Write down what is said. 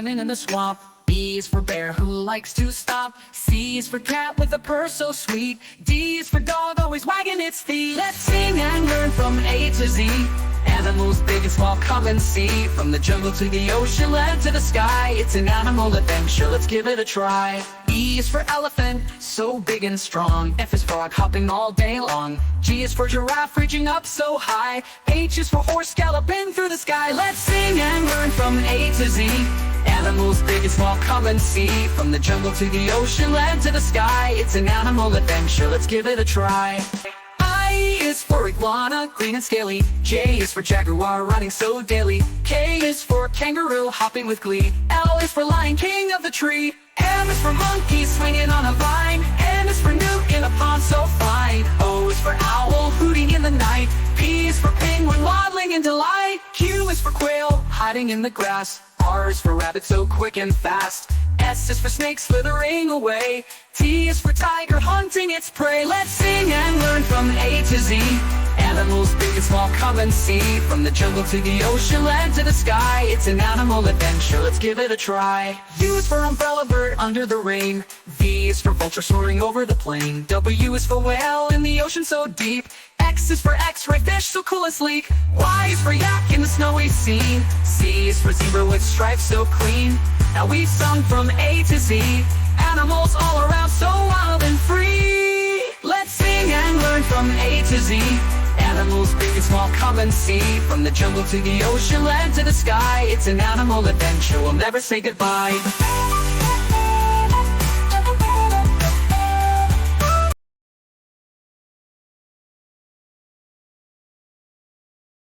swimming in the swamp. B is for bear who likes to stop. C is for cat with a purr so sweet. D is for dog always wagging its feet. Let's sing and learn from A to Z. Animals big and small, come and see. From the jungle to the ocean, land to the sky. It's an animal adventure, let's give it a try. E is for elephant, so big and strong. F is frog, hopping all day long. G is for giraffe, reaching up so high. H is for horse, galloping through the sky. Let's sing and learn from A to Z. Animals big and small, come and see. From the jungle to the ocean, land to the sky. It's an animal adventure, let's give it a try. I is for iguana, green and scaly. J is for jaguar, running so daily. K is for kangaroo, hopping with glee. L is for lion, king of the tree. M is for monkey, swinging on a vine. N is for newt, in a pond so fine. O is for owl, hooting in the night. P is for penguin, waddling in delight. Q is for quail, hiding in the grass. R is for rabbit, so quick and fast. S is for snake, slithering away. T is for tiger, hunting its prey. Let's sing and learn from A to Z. Animals big and small, come and see. From the jungle to the ocean, land to the sky. It's an animal adventure, let's give it a try. U is for umbrella bird, under the rain. V is for vulture, soaring over the plain. W is for whale, in the ocean so deep. X is for X-ray fish, so cool and sleek. Y is for yak, in the snowy scene. Z is for zebra, with stripes so clean. Now we've sung from A to Z. Animals all around, so wild and free. Let's sing and learn from A to Z. Animals big and small, come and see. From the jungle to the ocean, land to the sky. It's an animal adventure, we'll never say goodbye.